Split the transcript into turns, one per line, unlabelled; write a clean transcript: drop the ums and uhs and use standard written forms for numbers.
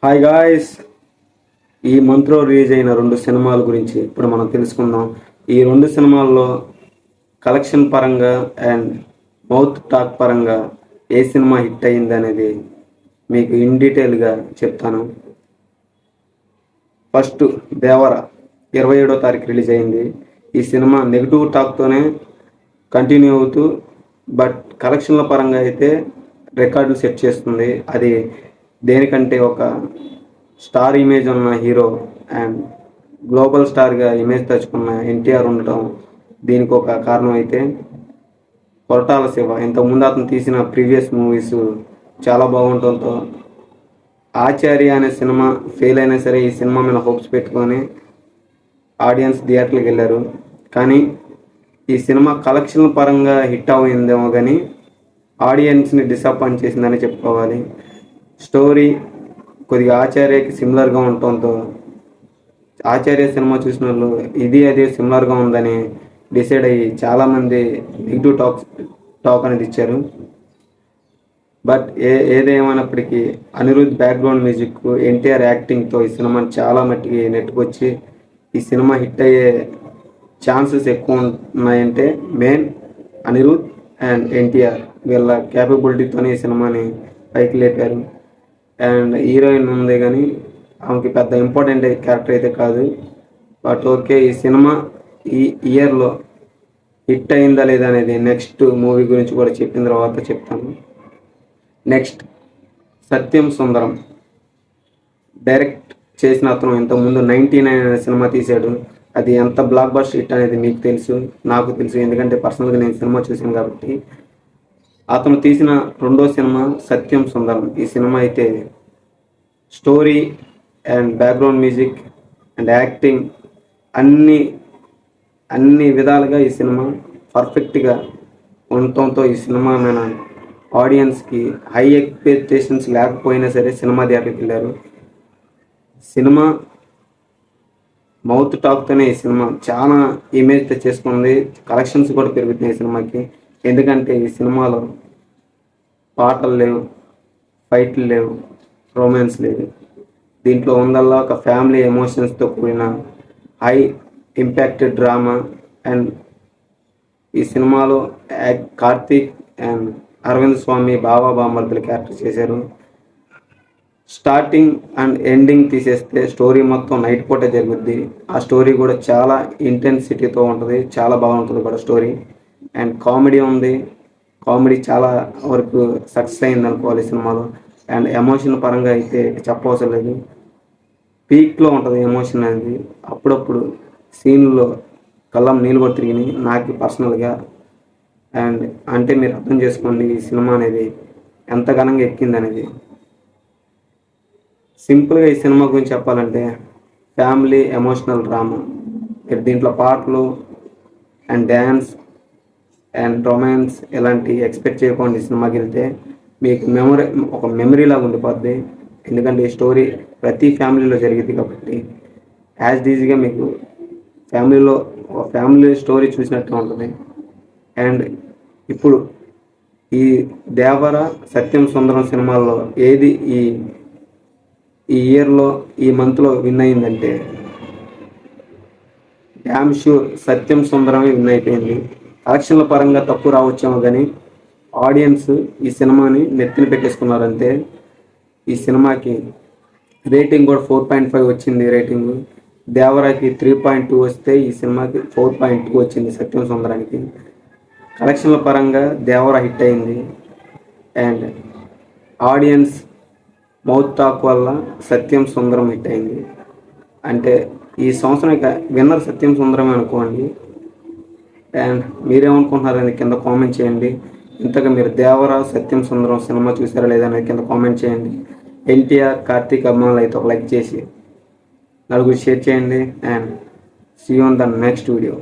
Hi guys, ఈ మంత్లో release అయిన 2 సినిమాల గురించి ఇప్పుడు మనం తెలుసుకుందాం. ఈ 2 సినిమాల్లో కలెక్షన్ పరంగా అండ్ మౌత్ టాక్ పరంగా ఏ సినిమా హిట్ అయింది అనేది మీకు ఇన్ డీటెయిల్గా చెప్తాను. ఫస్ట్ దేవర 27వ తారీఖు రిలీజ్ అయింది. ఈ సినిమా నెగిటివ్ టాక్తోనే కంటిన్యూ అవుతూ బట్ కలెక్షన్ల పరంగా అయితే రికార్డులు సెట్ చేస్తుంది. అది దేనికంటే ఒక స్టార్ ఇమేజ్ ఉన్న హీరో అండ్ గ్లోబల్ స్టార్గా ఇమేజ్ తెచ్చుకున్న ఎన్టీఆర్ ఉండటం దీనికి ఒక కారణం అయితే, కొరటాల శివ ఇంతకుముందు అతను తీసిన ప్రీవియస్ మూవీస్ చాలా బాగుండటంతో ఆచార్య అనే సినిమా ఫెయిల్ అయినా సరే ఈ సినిమా మీద హోప్స్ పెట్టుకొని ఆడియన్స్ థియేటర్లకు వెళ్ళారు. కానీ ఈ సినిమా కలెక్షన్ పరంగా హిట్ అయిందేమో కానీ ఆడియన్స్ని డిసప్పాయింట్ చేసిందని చెప్పుకోవాలి. స్టోరీ కొద్దిగా ఆచార్యకి సిమిలర్గా ఉండటంతో ఆచార్య సినిమా చూసిన వాళ్ళు ఇది అదే సిమిలర్గా ఉందని డిసైడ్ అయ్యి చాలామంది నెగిటివ్ టాక్ అనేది ఇచ్చారు. బట్ ఏదేమైనప్పటికీ అనిరుద్ బ్యాక్గ్రౌండ్ మ్యూజిక్, ఎన్టీఆర్ యాక్టింగ్తో ఈ సినిమాని చాలా మట్టికి నెట్టుకొచ్చి ఈ సినిమా హిట్ అయ్యే ఛాన్సెస్ ఎక్కువ ఉన్నాయంటే మెయిన్ అనిరుద్ అండ్ ఎన్టీఆర్ వీళ్ళ క్యాపబిలిటీతోనే ఈ సినిమాని పైకి లేపారు. అండ్ హీరోయిన్ ఉంది కానీ ఆమెకి పెద్ద ఇంపార్టెంట్ క్యారెక్టర్ అయితే కాదు. బట్ ఓకే, ఈ సినిమా ఈ ఇయర్లో హిట్ అయిందా లేదా అనేది నెక్స్ట్ మూవీ గురించి కూడా చెప్పిన తర్వాత చెప్తాను. నెక్స్ట్ సత్యం సుందరం డైరెక్ట్ చేసిన అతను ఇంతకుముందు 99 అనే సినిమా తీశాడు. అది ఎంత బ్లాక్ బస్టర్ హిట్ అనేది మీకు తెలుసు, నాకు తెలుసు, ఎందుకంటే పర్సనల్గా నేను సినిమా చూసాను కాబట్టి. అతను తీసిన రెండో సినిమా సత్యం సుందరం. ఈ సినిమా అయితే story and background music and acting అన్ని విధాలుగా ఈ సినిమా పర్ఫెక్ట్గా ఉండటంతో ఈ సినిమా మన ఆడియన్స్కి హై ఎక్స్పెక్టేషన్స్ లేకపోయినా సరే సినిమా థియేటర్కి వెళ్ళారు. సినిమా మౌత్ టాక్తోనే ఈ సినిమా చాలా ఇమేజ్ తెచ్చేసుకుంది. కలెక్షన్స్ కూడా పెరుగుతున్నాయి ఈ సినిమాకి. ఎందుకంటే ఈ సినిమాలో పాటలు లేవు, ఫైట్లు లేవు, రొమాన్స్ లేదు. దీంట్లో ఉందల్లా ఒక ఫ్యామిలీ ఎమోషన్స్తో కూడిన హై ఇంపాక్టెడ్ డ్రామా. అండ్ ఈ సినిమాలో కార్తీక్ అండ్ అరవింద్ స్వామి బాబా బామ్మర్దులు క్యారెక్టర్ చేశారు. స్టార్టింగ్ అండ్ ఎండింగ్ తీసేస్తే స్టోరీ మొత్తం నైట్ పూటే జరుగుద్ది. ఆ స్టోరీ కూడా చాలా ఇంటెన్సిటీతో ఉంటుంది, చాలా బాగుంటుంది కూడా స్టోరీ. అండ్ కామెడీ ఉంది, కామెడీ చాలా వరకు సక్సెస్ అయింది అనుకోవాలి సినిమాలో. అండ్ ఎమోషన్ పరంగా అయితే చెప్పవసరం లేదు, పీక్లో ఉంటుంది ఎమోషన్ అనేది. అప్పుడప్పుడు సీన్లో కళ్ళం నీళ్ళు కూడా తిరిగినాయి నాకు పర్సనల్గా. అండ్ అంటే మీరు అర్థం చేసుకోండి ఈ సినిమా అనేది ఎంత ఘనంగా ఎక్కింది అనేది. సింపుల్గా ఈ సినిమా గురించి చెప్పాలంటే ఫ్యామిలీ ఎమోషనల్ డ్రామా. మీరు దీంట్లో పాటలు అండ్ డ్యాన్స్ అండ్ రొమాన్స్ ఇలాంటి ఎక్స్పెక్ట్ చేయకుండా ఈ సినిమాకి వెళ్తే మీకు మెమరీ లాగా ఉండిపోద్ది. ఎందుకంటే ఈ స్టోరీ ప్రతి ఫ్యామిలీలో జరిగింది కాబట్టి యాజ్ ఈజీగా మీకు ఫ్యామిలీ స్టోరీ చూసినట్టు ఉంటుంది. అండ్ ఇప్పుడు ఈ దేవర సత్యం సుందరం సినిమాల్లో ఏది ఈ ఇయర్లో ఈ మంత్లో విన్ అయిందంటే డ్యామ్ షూర్ సత్యం సుందరమే విన్ అయిపోయింది. కలెక్షన్ల పరంగా తక్కువ రావచ్చేమో కానీ ఆడియన్స్ ఈ సినిమాని నెత్తిన పెట్టేసుకున్నారంటే. ఈ సినిమాకి రేటింగ్ కూడా 4.5 వచ్చింది రేటింగ్. దేవరాకి 3.2 వస్తే ఈ సినిమాకి 4.2 వచ్చింది సత్యం సుందరానికి. కలెక్షన్ల పరంగా దేవర హిట్ అయింది. అండ్ ఆడియన్స్ మౌత్ టాక్ వల్ల సత్యం సుందరం హిట్ అయింది. అంటే ఈ సంవత్సరం విన్నర్ సత్యం సుందరమే అనుకోండి. అండ్ మీరేమనుకుంటున్నారనేది కింద కామెంట్ చేయండి. ఇంతగా మీరు దేవర సత్యం సుందరం సినిమా చూసారా లేదా అనేది కింద కామెంట్ చేయండి. ఎన్టీఆర్ కార్తీక్ అభిమానులు అయితే ఒక లైక్ చేసి నలుగురు షేర్ చేయండి. And see you on the next video.